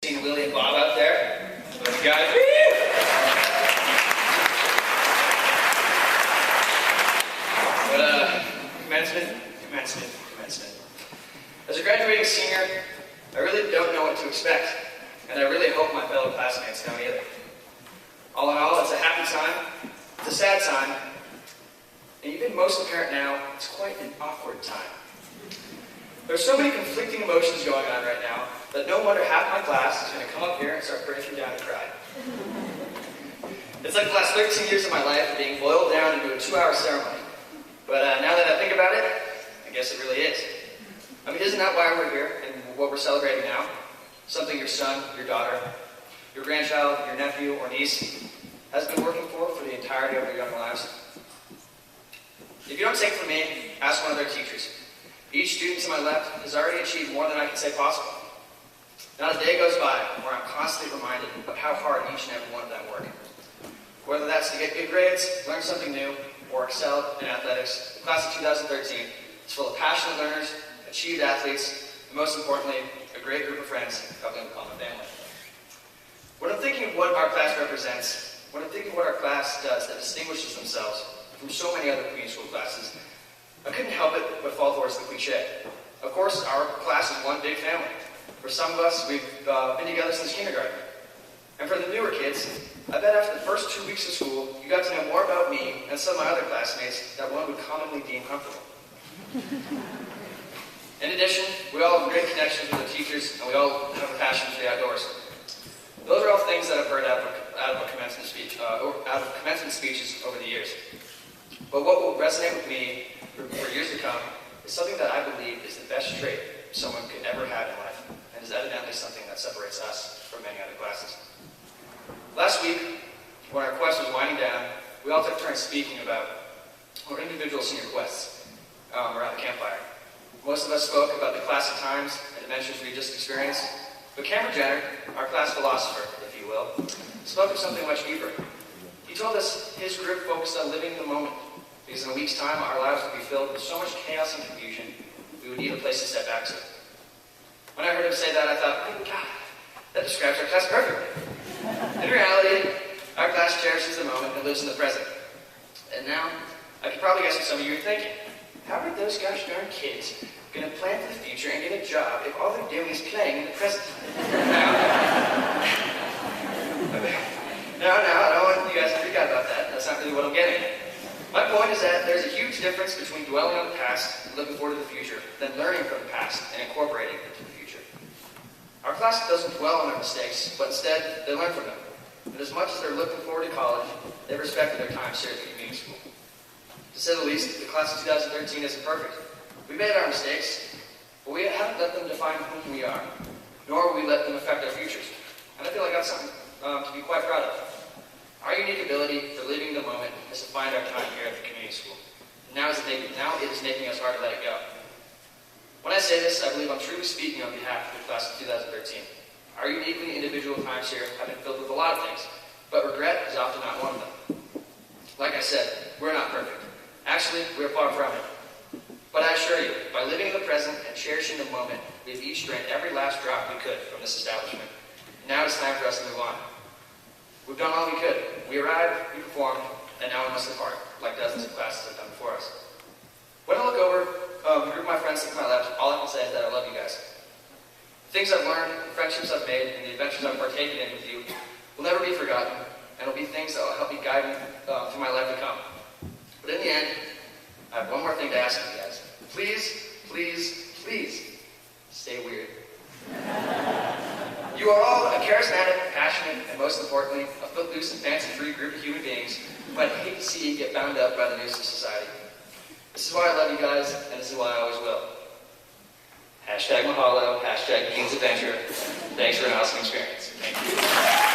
Seeing Willie and Bob out there. Those guys. But commencement. As a graduating senior, I really don't know what to expect, and I really hope my fellow classmates don't either. All in all, it's a happy time, it's a sad time, and even most apparent now, it's quite an awkward time. There's so many conflicting emotions going on right now that no wonder half my class is going to come up here and start breaking down and cry. It's like the last 13 years of my life being boiled down into a 2-hour ceremony. But now that I think about it, I guess it really is. I mean, isn't that why we're here and what we're celebrating now? Something your son, your daughter, your grandchild, your nephew or niece has been working for the entirety of their young lives. If you don't take it from me, ask one of their teachers. Each student to my left has already achieved more than I can say possible. Not a day goes by where I'm constantly reminded of how hard each and every one of them work. Whether that's to get good grades, learn something new, or excel in athletics, the class of 2013 is full of passionate learners, achieved athletes, and most importantly, a great group of friends helping become a family. When I'm thinking of what our class represents, when I'm thinking of what our class does that distinguishes themselves from so many other community school classes, I couldn't help it but fall towards the cliche. Of course, our class is one big family. For some of us, we've been together since kindergarten. And for the newer kids, I bet after the first 2 weeks of school, you got to know more about me and some of my other classmates that one would commonly deem comfortable. In addition, we all have great connections with the teachers, and we all have a passion for the outdoors. Those are all things that I've heard out of a commencement speech, out of commencement speeches over the years. But what will resonate with me for years to come is something that I believe is the best trait someone could ever have in life, and is evidently something that separates us from many other classes. Last week, when our quest was winding down, we all took turns speaking about our individual senior quests around the campfire. Most of us spoke about the classic times and adventures we just experienced, but Cameron Jenner, our class philosopher, if you will, spoke of something much deeper. He told us his group focused on living the moment, because in a week's time, our lives would be filled with so much chaos and confusion, we would need a place to step back to. When I heard him say that, I thought, oh my God, that describes our class perfectly. In reality, our class cherishes the moment and lives in the present. And now, I can probably guess what some of you are thinking. How are those gosh darn kids going to plan for the future and get a job if all they're doing is playing in the present? No, I don't want you guys to freak out about that. That's not really what I'm getting at. My point is that there's a huge difference between dwelling on the past and looking forward to the future than learning from the past and incorporating it into the future. Our class doesn't dwell on their mistakes, but instead, they learn from them. And as much as they're looking forward to college, they've respected their time served at community school. To say the least, the class of 2013 isn't perfect. We made our mistakes, but we haven't let them define whom we are, nor will we let them affect our futures. And I feel like that's something to be quite proud of. Our unique ability for living the moment is to find our time here at the community school. Now it is making us hard to let it go. When I say this, I believe I'm truly speaking on behalf of the class of 2013. Our uniquely individual times here have been filled with a lot of things, but regret is often not one of them. Like I said, we're not perfect. Actually, we're far from it. But I assure you, by living in the present and cherishing the moment, we've each drank every last drop we could from this establishment. Now it's time for us to move on. We've done all we could. We arrived, we performed, and now we must depart, like dozens of classes have done before us. When I look over the group of my friends to my left, all I can say is that I love you guys. The things I've learned, the friendships I've made, and the adventures I've partaken in with you will never be forgotten, and will be things that will help me guide me through my life to come. But in the end, I have one more thing to ask you guys. Please, please, please, stay weird. You are all a charismatic, passionate, and most importantly, a footloose and fancy-free group of human beings who I'd hate to see get bound up by the noose of society. This is why I love you guys, and this is why I always will. #Mahalo, #KingsAdventure. Thanks for an awesome experience. Thank you.